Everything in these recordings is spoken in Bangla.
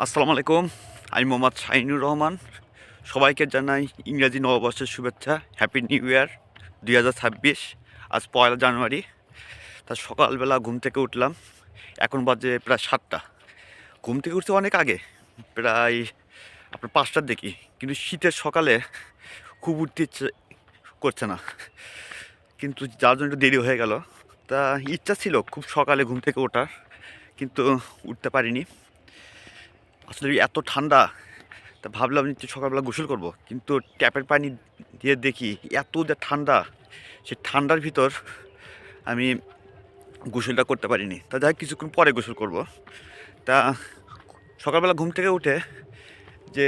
আসসালামু আলাইকুম। আমি মোহাম্মদ শাহিনুর রহমান। সবাইকে জানাই ইংরেজি নববর্ষের শুভেচ্ছা। Happy new year 2026। আজ 1 জানুয়ারি। তা সকালবেলা ঘুম থেকে উঠলাম। এখন বাজে প্রায় 7টা। ঘুম থেকে উঠছে অনেক আগে, প্রায় আপনার 5টার দিকে। কিন্তু শীতের সকালে খুব উঠতে ইচ্ছে করছে না, কিন্তু যার জন্য একটু দেরি হয়ে গেল। তা ইচ্ছা ছিল খুব সকালে ঘুম থেকে ওঠার, কিন্তু উঠতে পারিনি। আসলে এত ঠান্ডা, তা ভাবলাম যে সকালবেলা গোসল করব, কিন্তু ট্যাপের পানি দিয়ে দেখি এত যে ঠান্ডা, সে ঠান্ডার ভিতর আমি গোসলটা করতে পারিনি। তা যাই কিছুক্ষণ পরে গোসল করব। তা সকালবেলা ঘুম থেকে উঠে যে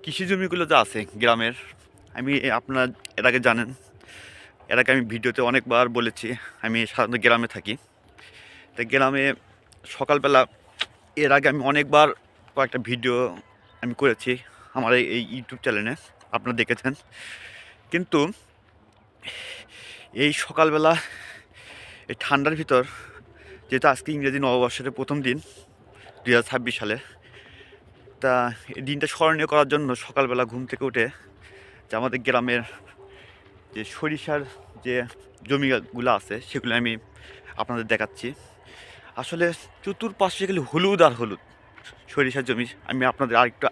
কৃষি জমিগুলো যা আছে গ্রামের, আমি আপনারা এর আগে জানেন, এর আগে আমি ভিডিওতে অনেকবার বলেছি আমি সাধারণত গ্রামে থাকি। তাই গ্রামে সকালবেলা এর আগে আমি অনেকবার কয়েকটা ভিডিও আমি করেছি আমার এই ইউটিউব চ্যানেলে, আপনারা দেখেছেন। কিন্তু এই সকালবেলা এই ঠান্ডার ভিতর, যেহেতু আজকে ইংরেজি নববর্ষের প্রথম দিন 2026 সালে, তা এই দিনটা স্মরণীয় করার জন্য সকালবেলা ঘুম থেকে উঠে যে আমাদের গ্রামের যে সরিষার যে জমিগুলো আছে সেগুলো আমি আপনাদের দেখাচ্ছি। আসলে চতুর্পাশে গেলে হলুদ আর হলুদ সরিষার জমি। আমি আপনাদের আরেকটু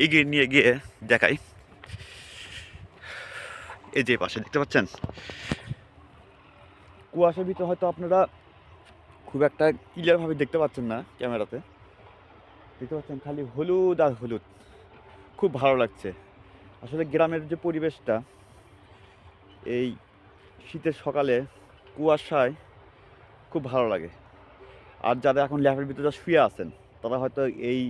এগিয়ে নিয়ে গিয়ে দেখাই। এই যে পাশে দেখতে পাচ্ছেন, কুয়াশার ভিতর হয়তো আপনারা খুব একটা ক্লিয়ারভাবে দেখতে পাচ্ছেন না ক্যামেরাতে। দেখতে পাচ্ছেন খালি হলুদ আর হলুদ, খুব ভালো লাগছে। আসলে গ্রামের যে পরিবেশটা এই শীতের সকালে কুয়াশায় খুব ভালো লাগে। আর যারা এখন ল্যাপের ভিতরে শুয়ে আছেন, তারা হয়তো এই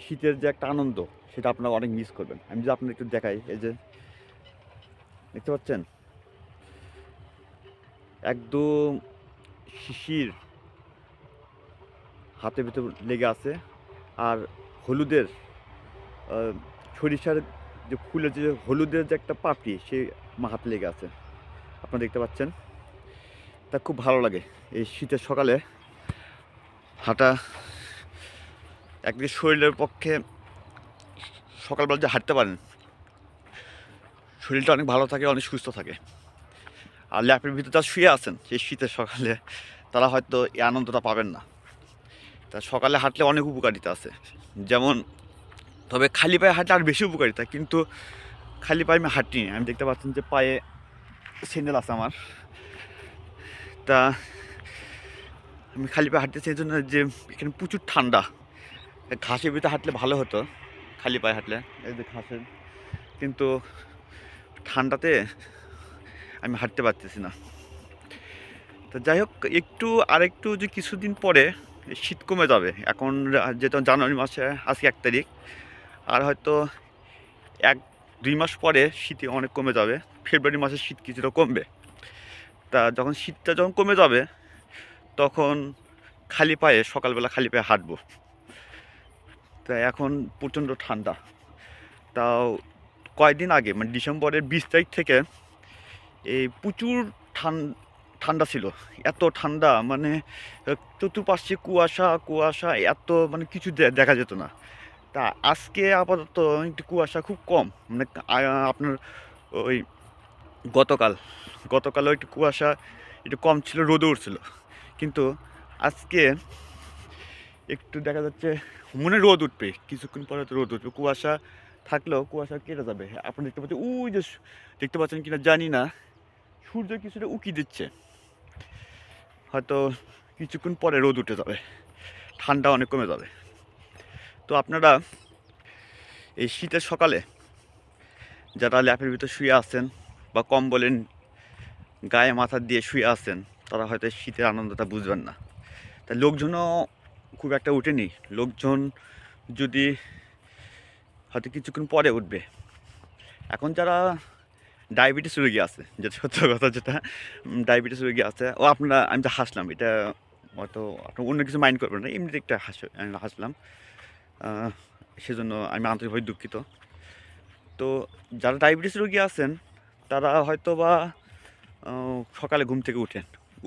শীতের যে একটা আনন্দ, সেটা আপনারা অনেক মিস করবেন। আমি যদি আপনাদের একটু দেখাই, এই যে দেখতে পাচ্ছেন একদম শিশির হাতের ভিতর লেগে আছে। আর হলুদের সরিষার যে ফুলের যে হলুদের যে একটা পাপড়ি, সে আমার হাতে লেগে আছে, আপনারা দেখতে পাচ্ছেন। তা খুব ভালো লাগে এই শীতের সকালে হাঁটা। একদিকে শরীরের পক্ষে সকালবেলা যে হাঁটতে পারেন, শরীরটা অনেক ভালো থাকে, অনেক সুস্থ থাকে। আর ল্যাপের ভিতরে যারা শুয়ে আছেন সেই শীতের সকালে, তারা হয়তো এই আনন্দটা পাবেন না। তা সকালে হাঁটলে অনেক উপকারিতা আছে, যেমন, তবে খালি পায়ে হাঁটলে আর বেশি উপকারিতা। কিন্তু খালি পায়ে আমি হাঁটিনি, আমি দেখতে পাচ্ছেন যে পায়ে স্যান্ডেল আছে আমার। তা আমি খালি পায়ে হাঁটতেছি এই জন্য যে এখানে প্রচুর ঠান্ডা। ঘাসের ভিতরে হাঁটলে ভালো হতো, খালি পায়ে হাঁটলে, এই যে ঘাসের, কিন্তু ঠান্ডাতে আমি হাঁটতে পারতেছি না। তো যাই হোক, আরেকটু যে কিছুদিন পরে শীত কমে যাবে। এখন যেহেতু জানুয়ারি মাসে, আজকে 1 তারিখ, আর হয়তো 1-2 মাস পরে শীতে অনেক কমে যাবে। ফেব্রুয়ারি মাসে শীত কিছুটা কমবে। তা যখন শীতটা কমে যাবে, তখন খালি পায়ে সকালবেলা খালি পায়ে হাঁটবো। তা এখন প্রচণ্ড ঠান্ডা। তাও কয়েকদিন আগে, মানে ডিসেম্বরের 20 তারিখ থেকে এই প্রচুর ঠান্ডা ছিল। এত ঠান্ডা, মানে চতুর্পাশে কুয়াশা কুয়াশা, এত মানে কিছু দেখা যেত না। তা আজকে আপাতত একটু কুয়াশা খুব কম, মানে আপনার ওই গতকাল গতকালও একটু কুয়াশা একটু কম ছিল, রোদে উঠছিল। কিন্তু আজকে একটু দেখা যাচ্ছে মনে রোদ উঠবে, কিছুক্ষণ পরে তো রোদ উঠবে। কুয়াশা থাকলেও কুয়াশা কেটে যাবে। আপনি দেখতে পাচ্ছেন, ওই যে দেখতে পাচ্ছেন কিনা জানি না, সূর্য কিছুটা উকি দিচ্ছে। হয়তো কিছুক্ষণ পরে রোদ উঠে যাবে, ঠান্ডা অনেক কমে যাবে। তো আপনারা এই শীতের সকালে যারা ল্যাপের ভিতর শুয়ে আছেন বা কম্বলের গায়ে মাথা দিয়ে শুয়ে আছেন, তারা হয়তো শীতের আনন্দটা বুঝবেন না। তা লোকজনও খুব একটা উঠেনি। লোকজন যদি হয়তো কিছুক্ষণ পরে উঠবে। এখন যারা ডায়াবেটিস রোগী আছে, যেটা সত্য কথা, যেটা ডায়াবেটিস রোগী আছে, ও আপনারা, আমি তো হাসলাম, এটা হয়তো আপনার অন্য কিছু মাইন্ড করবেন না, এমনিতে একটা আমি হাসলাম। সেজন্য আমি আন্তরিকভাবে দুঃখিত। তো যারা ডায়াবেটিস রোগী আছেন, তারা হয়তো বা সকালে ঘুম থেকে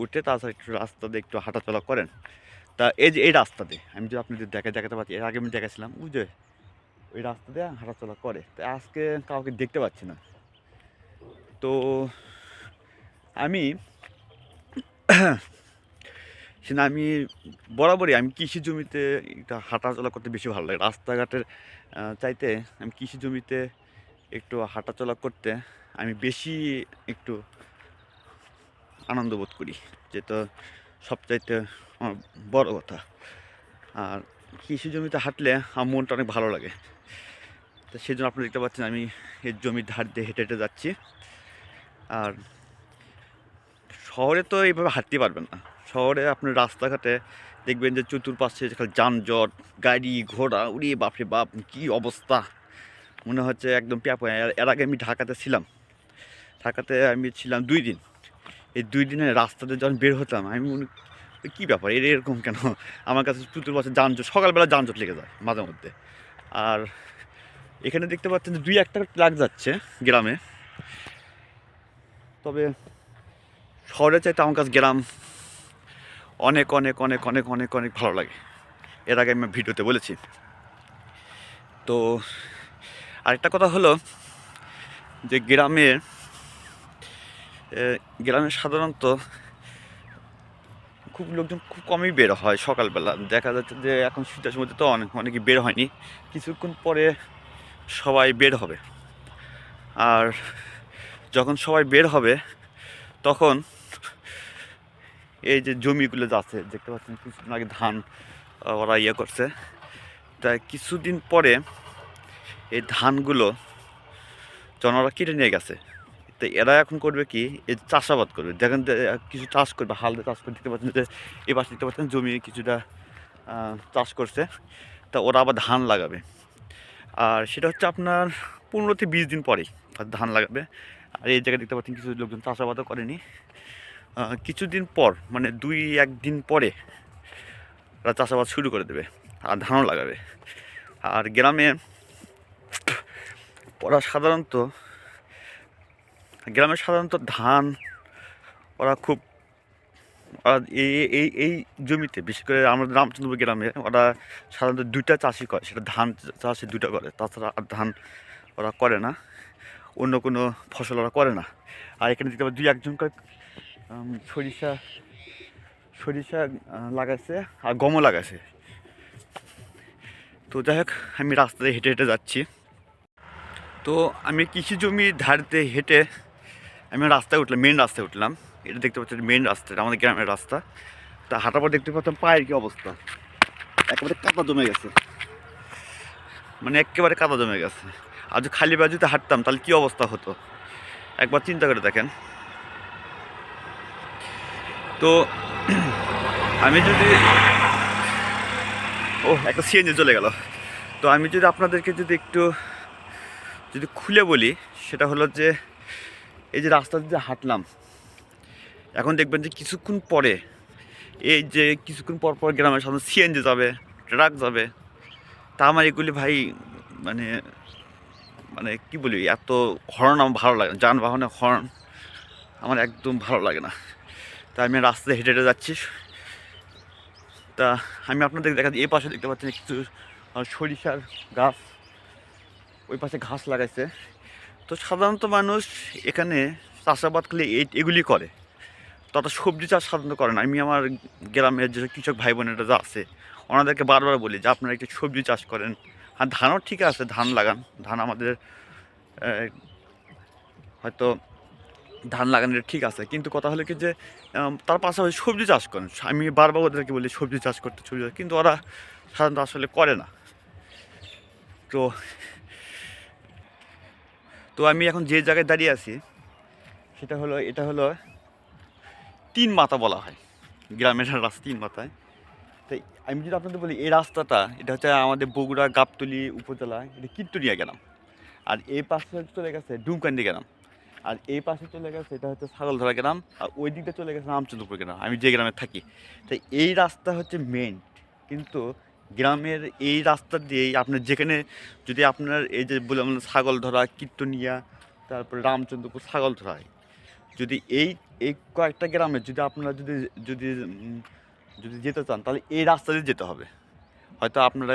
উঠে তাছাড়া একটু রাস্তা দিয়ে একটু হাঁটাচলা করেন, তা এই যে এই রাস্তাতে আমি যদি আপনাদের দেখাতে পাচ্ছি, এর আগে আমি দেখাছিলাম বুঝলে ওই রাস্তা দিয়ে হাঁটাচলা করে, তাই আজকে কাউকে দেখতে পাচ্ছি না। তো আমি সেটা আমি বরাবরই আমি কৃষি জমিতে এটা হাঁটাচলা করতে বেশি ভালো লাগে। রাস্তাঘাটের চাইতে আমি কৃষি জমিতে একটু হাঁটাচলা করতে আমি বেশি একটু আনন্দ বোধ করি, যেটা সবচাইতে আমার বড় কথা। আর কৃষি জমিতে হাঁটলে আমার মনটা অনেক ভালো লাগে। তো সেই জন্য আপনারা দেখতে পাচ্ছেন আমি এই জমির ধার দিয়ে হেঁটে হেঁটে যাচ্ছি। আর শহরে তো এইভাবে হাঁটতে পারবেন না। শহরে আপনার রাস্তাঘাটে দেখবেন যে চতুর্পাশে খালি যানজট, গাড়ি ঘোড়া, উড়িয়ে বাপরে বাপ কী অবস্থা, মনে হচ্ছে একদম প্যাপ। এর আগে আমি ঢাকাতে ছিলাম, ঢাকাতে আমি ছিলাম 2 দিন। এই 2 দিনে রাস্তাতে যখন বের হতাম আমি কী ব্যাপার এরকম কেন, আমার কাছে চতুর্পাশে যানজট, সকালবেলা যানজট লেগে যায় মাঝে মধ্যে। আর এখানে দেখতে পাচ্ছেন যে 2-1টা ট্রাক যাচ্ছে গ্রামে, তবে শহরের চাইতে আমার কাছে গ্রাম অনেক অনেক অনেক অনেক অনেক অনেক ভালো লাগে। এর আগে আমি ভিডিওতে বলেছি। তো আরেকটা কথা হলো যে গ্রামে সাধারণত খুব লোকজন খুব কমই বের হয় সকালবেলা। দেখা যাচ্ছে যে এখন শীতের মধ্যে তো অনেকে বের হয়নি, কিছুক্ষণ পরে সবাই বের হবে। আর যখন সবাই বের হবে তখন এই যে জমিগুলো যাচ্ছে দেখতে পাচ্ছেন, কিছুদিন আগে ধান ওরা করছে, তাই কিছুদিন পরে এই ধানগুলো যখন ওরা কেটে নিয়ে গেছে, তো এরা এখন করবে কি, এই চাষাবাদ করবে। দেখেন কিছু চাষ করবে, হাল দিয়ে চাষ করে, দেখতে পাচ্ছেন যে এই পাশে দেখতে পাচ্ছেন জমি কিছুটা চাষ করছে, তা ওরা আবার ধান লাগাবে। আর সেটা হচ্ছে আপনার 15 থেকে 20 দিন পরেই ধান লাগাবে। আর এই জায়গায় দেখতে পাচ্ছেন কিছু লোকজন চাষাবাদও করেনি, কিছুদিন পর মানে 2-1 দিন পরে ওরা চাষাবাদ শুরু করে দেবে আর ধানও লাগাবে। আর গ্রামে ওরা সাধারণত ধান ওরা খুব এই এই এই জমিতে, বিশেষ করে আমাদের রামচন্দ্রপুর গ্রামে ওরা সাধারণত 2টা চাষই করে, সেটা ধান চাষে 2টা করে, তাছাড়া আর ধান ওরা করে না, অন্য কোনো ফসল ওরা করে না। আর এখানে দেখতে পাচ্ছি 2-1জন করে সরিষা লাগাইছে আর গমও লাগাইছে। তো যাই হোক, আমি রাস্তায় হেঁটে হেঁটে যাচ্ছি। তো আমি কৃষি জমির ধারতে হেঁটে আমি রাস্তায় উঠলাম, মেন রাস্তায় উঠলাম। এটা দেখতে পাচ্ছি মেন রাস্তা, আমাদের গ্রামের রাস্তা। তা হাঁটার পর দেখতে পাচ্তাম পায়ের কী অবস্থা, একেবারে কাদা জমে গেছে, মানে একেবারে কাদা জমে গেছে। আর যদি খালি পায়ে যদি হাঁটতাম তাহলে কী অবস্থা হতো একবার চিন্তা করে দেখেন। তো আমি যদি একটা সিএনজি চলে গেল। তো আমি যদি আপনাদেরকে একটু খুলে বলি, সেটা হলো যে এই যে রাস্তা দিয়ে হাঁটলাম, এখন দেখবেন যে কিছুক্ষণ পরে কিছুক্ষণ পর গ্রামের সামনে সিএনজি যাবে, ট্রাক যাবে। তা আমার এগুলি ভাই মানে মানে কী বলি, এত হর্ন আমার ভালো লাগে না, যানবাহনের হর্ন আমার একদম ভালো লাগে না। তা আমি রাস্তায় হেঁটে হেঁটে যাচ্ছি। তা আমি আপনাদের দেখাচ্ছি, এই পাশে দেখতে পাচ্ছেন কিছু সরিষার গাছ, ওই পাশে ঘাস লাগাইছে। তো সাধারণত মানুষ এখানে চাষাবাদ করলে এগুলি করে, তত সবজি চাষ সাধারণত করে না। আমি আমার গ্রামের যে কৃষক ভাই বোনেরা যা আছে ওনাদেরকে বারবার বলি যে আপনারা একটু সবজি চাষ করেন। আর ধানও ঠিক আছে, ধান লাগান, ধান আমাদের হয়তো ধান লাগানোর ঠিক আছে, কিন্তু কথা হলো কি যে তার পাশাপাশি সবজি চাষ করেন। আমি বারবার ওদেরকে বলি সবজি চাষ করতে, কিন্তু ওরা সাধারণত আসলে করে না। তো তো আমি এখন যে জায়গায় দাঁড়িয়ে আছি এটা হলো 3 মাথা বলা হয়, গ্রামের রাস্তা 3 মাথায়। তাই আমি যদি আপনাদের বলি, এই রাস্তাটা এটা হচ্ছে আমাদের বগুড়া গাবতলী উপজেলা, এটা কীর্তনিয়া গ্রাম। আর এই পাশে চলে গেছে ডুমকান্দি গ্রাম, আর এই পাশে চলে গেছে এটা হচ্ছে ছাগলধরা গ্রাম, আর ওই দিকটা চলে গেছে রামচন্দ্রপুর গ্রাম, আমি যে গ্রামে থাকি। তাই এই রাস্তা হচ্ছে মেইন। কিন্তু গ্রামের এই রাস্তা দিয়েই আপনার যেখানে যদি আপনার এই যে বললাম ছাগলধরা, কীর্তনিয়া, তারপরে রামচন্দ্রপুর, ছাগলধরা, যদি এই কয়েকটা গ্রামে যদি আপনারা যদি যদি যেতে চান তাহলে এই রাস্তা দিয়ে যেতে হবে। হয়তো আপনারা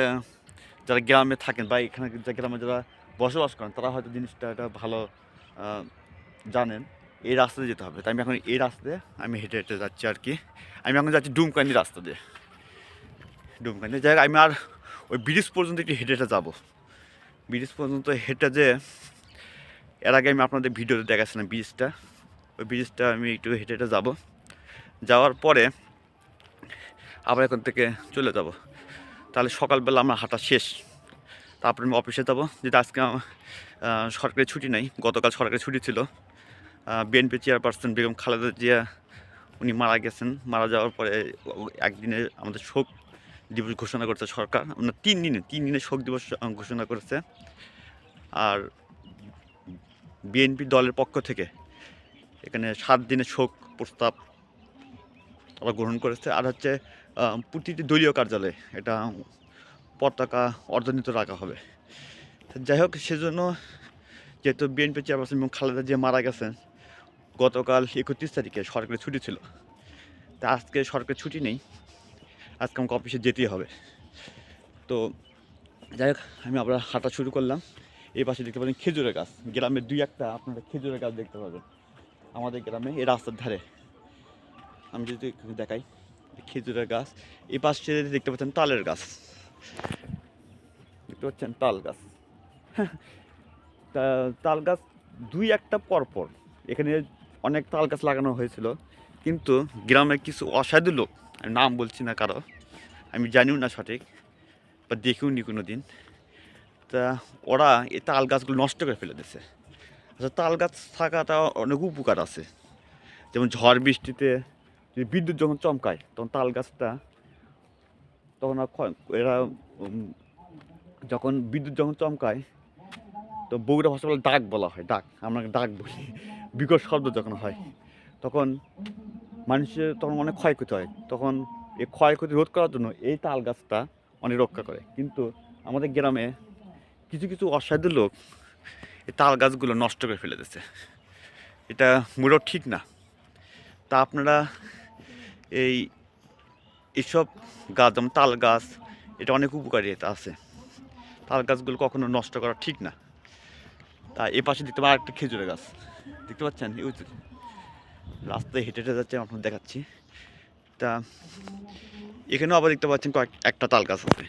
যারা গ্রামে থাকেন বা এখানে গ্রামে যারা বসবাস করেন তারা হয়তো জিনিসটা এটা ভালো জানেন। এই রাস্তা দিয়ে যেতে হবে। তাই আমি এখন এই রাস্তা দিয়ে আমি হেঁটে হেঁটে যাচ্ছি আর কি। আমি এখন যাচ্ছি ডুমকান্দি রাস্তা দিয়ে। ডুমকান্দি যাই আমি আর ওই ব্রিজ পর্যন্ত একটু হেঁটে হেঁটে যাবো। ব্রিজ পর্যন্ত হেঁটে যে এর আগে আমি আপনাদের ভিডিওতে দেখাচ্ছিলাম ব্রিজটা, ওই ব্রিজটা আমি একটু হেঁটে হেঁটে যাবো। যাওয়ার পরে আবার এখান থেকে চলে যাব। তাহলে সকালবেলা আমার হাঁটা শেষ। তারপরে আমি অফিসে যাব, যেটা আজকে সরকারি ছুটি নাই। গতকাল সরকারি ছুটি ছিল। বিএনপি চেয়ারপারসন বেগম খালেদা জিয়া উনি মারা গেছেন। মারা যাওয়ার পরে একদিনে আমাদের শোক দিবস ঘোষণা করেছে সরকার। আমরা 3 দিনে শোক দিবস ঘোষণা করেছে। আর বিএনপি দলের পক্ষ থেকে এখানে 7 দিনের শোক প্রস্তাব তারা গ্রহণ করেছে। আর হচ্ছে প্রতিটি দলীয় কার্যালয়ে এটা পতাকা অর্ধনিত রাখা হবে। যাই হোক, সেজন্য যেহেতু বিএনপি চেয়ারপারসন এবং খালেদা জিয়া মারা গেছেন, গতকাল 31 তারিখে সরকারি ছুটি ছিল। তা আজকে সরকারি ছুটি নেই, আজকে আমাকে অফিসে যেতেই হবে। তো যাই হোক, আমি আবার হাঁটা শুরু করলাম। এই পাশে দেখতে পাচ্ছেন খেজুরের গাছ। গ্রামে 2-1টা আপনারা খেজুরের গাছ দেখতে পাবেন আমাদের গ্রামে এই রাস্তার ধারে। আমি যদি দেখাই খেজুরের গাছ, এই পাশে দেখতে পাচ্ছেন তালের গাছ, দেখতে পাচ্ছেন তাল গাছ। তাল গাছ 2-1টা পরপর এখানে অনেক তাল গাছ লাগানো হয়েছিল, কিন্তু গ্রামের কিছু অসাধু লোক, আমি নাম বলছি না কারো, আমি জানিও না সঠিক বা দেখিও নি কোনো দিন, তা ওরা এই তাল গাছগুলো নষ্ট করে ফেলে দিয়েছে। আচ্ছা, তাল গাছ থাকাটা অনেক উপকার আছে। যেমন ঝড় বৃষ্টিতে যদি বিদ্যুৎ যখন চমকায় তখন তাল গাছটা তখন এরা যখন বিদ্যুৎ যখন চমকায় তো বগুড়া ভাষা বলে ডাক বলা হয়, ডাক, আমরা ডাক বলি। বিকট শব্দ যখন হয় তখন মানুষের তখন অনেক ক্ষয়ক্ষতি হয়। তখন এই ক্ষয়ক্ষতি রোধ করার জন্য এই তাল গাছটা অনেক রক্ষা করে। কিন্তু আমাদের গ্রামে কিছু কিছু অসাধু লোক এই তাল গাছগুলো নষ্ট করে ফেলে দিয়েছে। এটা মোটেও ঠিক না। তা আপনারা এইসব গাছ যেমন তাল গাছ, এটা অনেক উপকারিতা আছে। তাল গাছগুলো কখনো নষ্ট করা ঠিক না। তা এ পাশে দেখতে পাবেন আরেকটা খেজুরের গাছ, দেখতে পাচ্ছেন? রাস্তায় হেঁটে হেঁটে যাচ্ছে, আপনার দেখাচ্ছি। তা এখানেও আবার দেখতে পাচ্ছেন একটা তাল গাছ আছে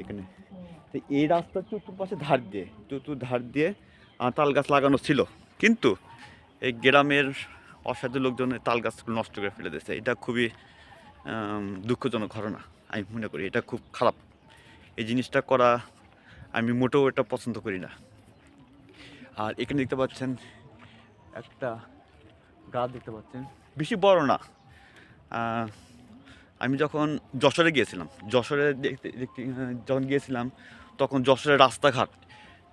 এখানে। তো এই রাস্তার চতুর্পাশে ধার দিয়ে তাল গাছ লাগানো ছিল, কিন্তু এই গ্রামের অসাধু লোকজন তাল গাছগুলো নষ্ট করে ফেলে দিয়েছে। এটা খুবই দুঃখজনক ঘটনা। আমি মনে করি এটা খুব খারাপ। এই জিনিসটা করা আমি মোটেও এটা পছন্দ করি না। আর এখানে দেখতে পাচ্ছেন একটা গাছ, দেখতে পাচ্ছেন, বেশি বড় না। আমি যখন যশোরে গিয়েছিলাম, যখন গিয়েছিলাম তখন যশোরের রাস্তাঘাট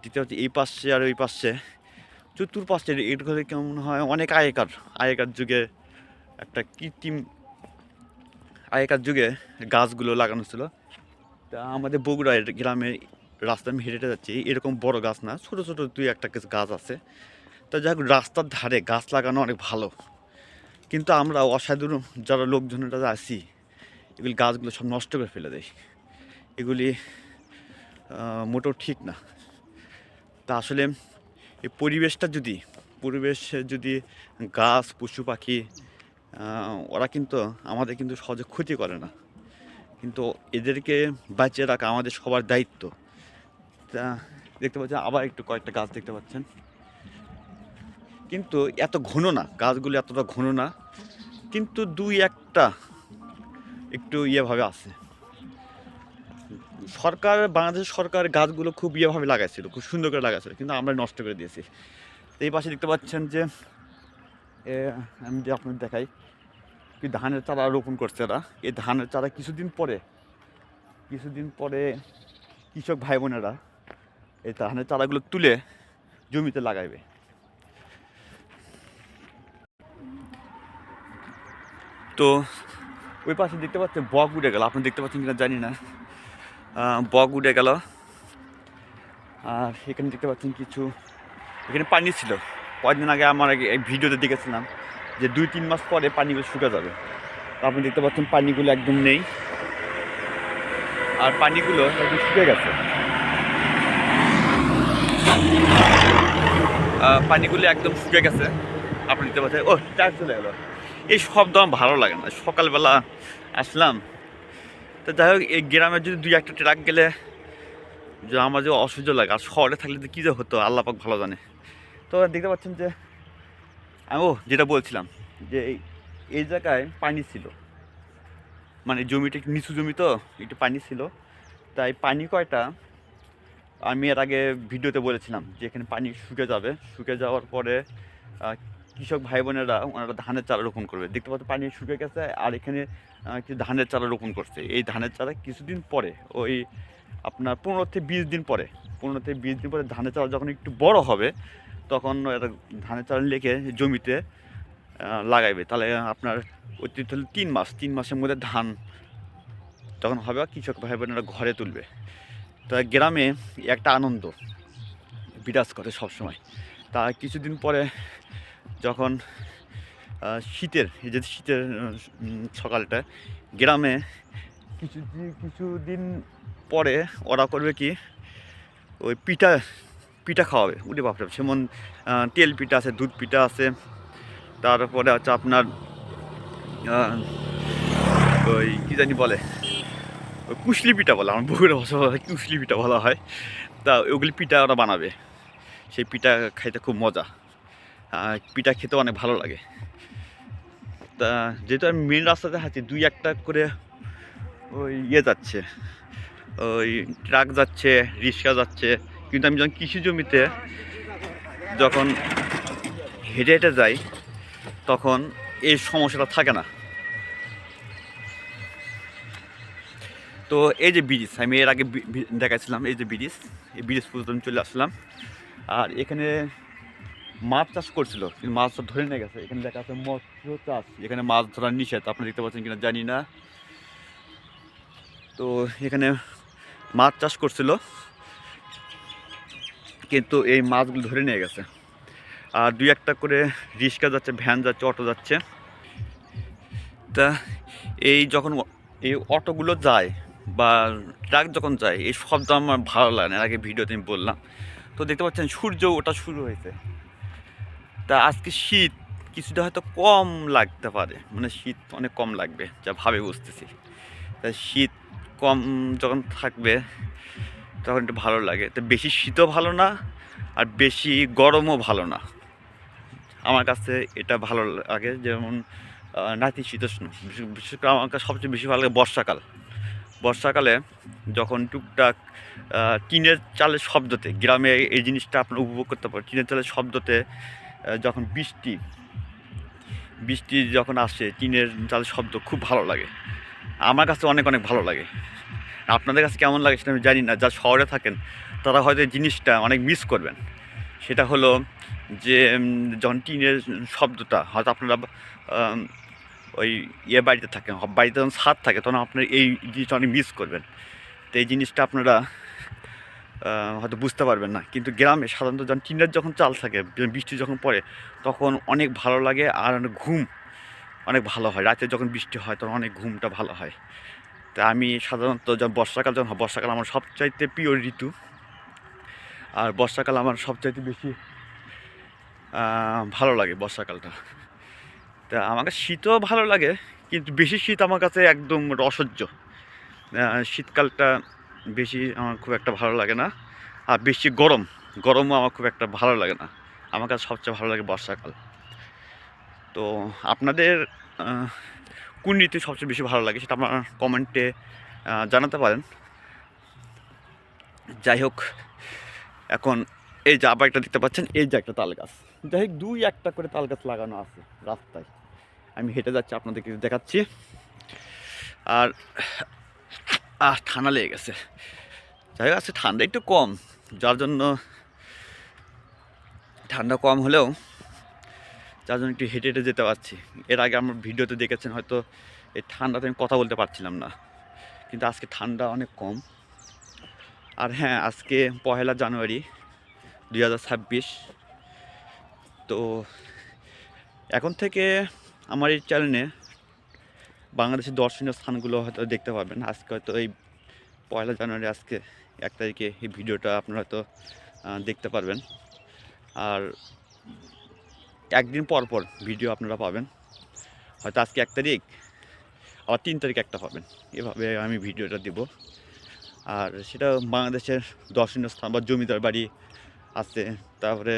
দেখতে পাচ্ছি এই পাশে আর ওই পাশে চতুর্পাশে এগুলো কেমন হয় অনেক আগেকার যুগে একটা কৃত্রিম আগেকার যুগে গাছগুলো লাগানো ছিল। তা আমাদের বগুড়ায় গ্রামে রাস্তা আমি হেঁটে যাচ্ছি, এরকম বড় গাছ না, ছোটো ছোটো 2-1টা কিছু গাছ আছে। তা যাই হোক, রাস্তার ধারে গাছ লাগানো অনেক ভালো। কিন্তু আমরা অসাধু যারা লোকজনেরা আছি, এগুলি গাছগুলো সব নষ্ট করে ফেলে দেয়। এগুলি মোটেও ঠিক না। তা আসলে এই পরিবেশে যদি গাছ পশু পাখি ওরা কিন্তু আমাদের কিন্তু সহজে ক্ষতি করে না, কিন্তু এদেরকে বাঁচিয়ে রাখা আমাদের সবার দায়িত্ব। তা দেখতে পাচ্ছেন আবার একটু কয়েকটা গাছ দেখতে পাচ্ছেন, কিন্তু এত ঘন না, গাছগুলো এতটা ঘন না, কিন্তু 2-1টা একটু ইয়েভাবে আছে। বাংলাদেশ সরকার গাছগুলো খুব ইয়েভাবে লাগাইছিল, খুব সুন্দর করে লাগাইছিল, কিন্তু আমরা নষ্ট করে দিয়েছি। এই পাশে দেখতে পাচ্ছেন যে আমি যে আপনাদের দেখাই কি ধানের চারা রোপণ করছে এরা। এই ধানের চারা কিছুদিন পরে কৃষক ভাই বোনেরা এই ধানের চারাগুলো তুলে জমিতে লাগাইবে। তো ওই পাশে দেখতে পাচ্ছেন বক উড়ে গেল, আপনি দেখতে পাচ্ছেন কিনা জানি না, বক উড়ে গেল। আর এখানে দেখতে পাচ্ছেন এখানে পানি ছিল। কয়েকদিন আগে আমার এই ভিডিওতে দেখেছিলাম যে 2-3 মাস পরে পানিগুলো শুকা যাবে। আপনি দেখতে পাচ্ছেন পানিগুলো একদম নেই, আর পানিগুলো একদম শুকিয়ে গেছে। পানিগুলো একদম শুকিয়ে গেছে, আপনি দেখতে পাচ্ছেন। ও চার্জ চলে গেলো। এই শব্দ আমার ভালো লাগে না। সকালবেলা আসলাম, তো যাই হোক, এই গ্রামের যদি দুই একটা ট্রাক গেলে যে আমার যে অসহ্য লাগে, আর শহরে থাকলে যে কী যে হতো আল্লাহ পাক ভালো জানে। তো দেখতে পাচ্ছেন যে আমি যেটা বলছিলাম যে এই জায়গায় পানি ছিল, মানে জমিটা একটু নিচু জমি, তো একটু পানি ছিল। তাই পানি কয়টা আমি এর আগে ভিডিওতে বলেছিলাম যে এখানে পানি শুকে যাবে, শুকে যাওয়ার পরে কৃষক ভাই বোনেরা ওনারা ধানের চারা রোপণ করবে। দেখতে পাচ্ছি পানি শুকে গেছে, আর এখানে কিছু ধানের চারা রোপণ করছে। এই ধানের চারা কিছুদিন পরে, ওই আপনার 15 থেকে 20 দিন পরে, 15 থেকে 20 দিন পরে ধানের চারা যখন একটু বড় হবে, তখন এটা ধানের চারা লেগে জমিতে লাগাইবে। তাহলে আপনার অতিরিক্ত হলে 3 মাসের মধ্যে ধান তখন হবে, কৃষক ভাই বোনেরা ঘরে তুলবে। তা গ্রামে একটা আনন্দ বিরাজ করে সবসময়। তা কিছুদিন পরে যখন শীতের, এই যে শীতের সকালটা, গ্রামে কিছুদিন পরে ওরা করবে কি, ওই পিঠা পিঠা খাওয়াবে। উঠে বাপরে, যেমন তেল পিঠা আছে, দুধ পিঠা আছে, তারপরে হচ্ছে আপনার ওই কী জানি বলে, ওই কুশলি পিঠা বলে, আমার বগুড়া ভাষা বলা হয় কুশলি পিঠা বলা হয়। তা ওগুলি পিঠা ওরা বানাবে, সেই পিঠা খাইতে খুব মজা। পিঠা খেতে অনেক ভালো লাগে। তা যেহেতু আমি মেন রাস্তাতে হাঁটি, দুই একটা করে ওই যাচ্ছে, ওই ট্রাক যাচ্ছে, রিক্সা যাচ্ছে। কিন্তু আমি যখন কৃষি জমিতে যখন হেঁটে হেঁটে যাই, তখন এই সমস্যাটা থাকে না। তো এই যে ব্রিজ, আমি এর আগে দেখাচ্ছিলাম, এই যে ব্রিজ, এই ব্রিজ পর্যন্ত চলে আসলাম। আর এখানে মাছ চাষ করছিল, কিন্তু মাছটা ধরে নিয়ে গেছে। এখানে দেখা আছে মৎস্য চাষ, এখানে মাছ ধরার নিষেধ, আপনি দেখতে পাচ্ছেন কিনা জানি না। তো এখানে মাছ চাষ করছিল, কিন্তু এই মাছগুলো ধরে নিয়ে গেছে। আর দুই একটা করে রিক্সা যাচ্ছে, ভ্যান যাচ্ছে, অটো যাচ্ছে। তা এই যখন এই অটোগুলো যায় বা ট্রাক যখন যায়, এই শব্দ আমার ভালো লাগে না। এর আগে ভিডিওতে আমি বললাম। তো দেখতে পাচ্ছেন সূর্য ওটা শুরু হয়েছে। তা আজকে শীত কিছুটা হয়তো কম লাগতে পারে, মানে শীত অনেক কম লাগবে যা ভাবে বুঝতেছি। তা শীত কম যখন থাকবে তখন একটু ভালো লাগে। তো বেশি শীতও ভালো না, আর বেশি গরমও ভালো না। আমার কাছে এটা ভালো লাগে, যেমন নাতিশীতোষ্ণ। বিশেষ করে আমার কাছে সবচেয়ে বেশি ভালো লাগে বর্ষাকাল। বর্ষাকালে যখন টুকটাক টিনের চালের শব্দতে, গ্রামে এই জিনিসটা আপনার উপভোগ করতে পারেন। টিনের চালের শব্দতে যখন বৃষ্টি যখন আসে, টিনের চালের শব্দ খুব ভালো লাগে। আমার কাছে অনেক অনেক ভালো লাগে। আপনাদের কাছে কেমন লাগে সেটা আমি জানি না। যারা শহরে থাকেন তারা হয়তো এই জিনিসটা অনেক মিস করবেন। সেটা হলো যে যখন টিনের শব্দটা, হয়তো আপনারা ওই বাড়িতে থাকেন, বাড়িতে যখন ছাদ থাকে, তখন আপনার এই জিনিসটা অনেক মিস করবেন। তো এই জিনিসটা আপনারা হয়তো বুঝতে পারবেন না। কিন্তু গ্রামে সাধারণত যখন টিনের যখন চাল থাকে, বৃষ্টি যখন পড়ে, তখন অনেক ভালো লাগে, আর ঘুম অনেক ভালো হয়। রাতে যখন বৃষ্টি হয় তখন অনেক ঘুমটা ভালো হয়। তা আমি সাধারণত যখন বর্ষাকাল আমার সবচাইতে প্রিয় ঋতু। আর বর্ষাকাল আমার সবচাইতে বেশি ভালো লাগে বর্ষাকালটা। তা আমাকে শীতও ভালো লাগে, কিন্তু বেশি শীত আমার কাছে একদম অসহ্য। শীতকালটা বেশি আমার খুব একটা ভালো লাগে না। আর বেশি গরমও আমার খুব একটা ভালো লাগে না। আমার কাছে সবচেয়ে ভালো লাগে বর্ষাকাল। তো আপনাদের কোন ঋতু সবচেয়ে বেশি ভালো লাগে সেটা আপনারা কমেন্টে জানাতে পারেন। যাই হোক, এখন এই যে আবার একটা দেখতে পাচ্ছেন, এই যে একটা তাল গাছ। যাই হোক, দুই একটা করে তাল গাছ লাগানো আছে রাস্তায়। আমি হেঁটে যাচ্ছি, আপনাদেরকে দেখাচ্ছি। আর ঠান্ডা লেগে গেছে। যাই হোক, আছে ঠান্ডা একটু কম, যার জন্য ঠান্ডা কম হলেও যার জন্য একটু হেঁটে হেঁটে যেতে পারছি। এর আগে আমার ভিডিওতে দেখেছেন হয়তো এই ঠান্ডাতে আমি কথা বলতে পারছিলাম না, কিন্তু আজকে ঠান্ডা অনেক কম। আর হ্যাঁ, আজকে 1 জানুয়ারি 2026। তো এখন থেকে আমার এই চ্যানেলে বাংলাদেশের দর্শনীয় স্থানগুলো হয়তো দেখতে পাবেন। আজকে হয়তো এই 1 জানুয়ারি, আজকে 1 তারিখে এই ভিডিওটা আপনারা হয়তো দেখতে পারবেন। আর একদিন পর পর ভিডিও আপনারা পাবেন। হয়তো আজকে 1 তারিখ, আবার 3 তারিখ একটা পাবেন। এভাবে আমি ভিডিওটা দেব। আর সেটা বাংলাদেশের দর্শনীয় স্থান বা জমিদার বাড়ি আছে, তারপরে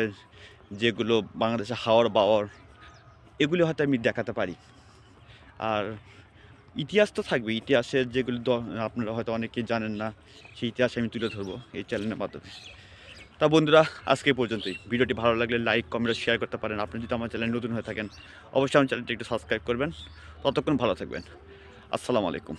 যেগুলো বাংলাদেশের হাওর বাওর, এগুলো হয়তো আমি দেখাতে পারি। আর ইতিহাস তো থাকবে, ইতিহাসের যেগুলো আপনারা হয়তো অনেকেই জানেন না, সেই ইতিহাস আমি তুলে ধরবো এই চ্যানেলের মাধ্যমে। তা বন্ধুরা, আজকে এই পর্যন্তই। ভিডিওটি ভালো লাগলে লাইক, কমেন্ট, শেয়ার করতে পারেন। আপনি যদি আমার চ্যানেল নতুন হয়ে থাকেন, অবশ্যই আমার চ্যানেলটি একটু সাবস্ক্রাইব করবেন। ততক্ষণ ভালো থাকবেন। আসসালামু আলাইকুম।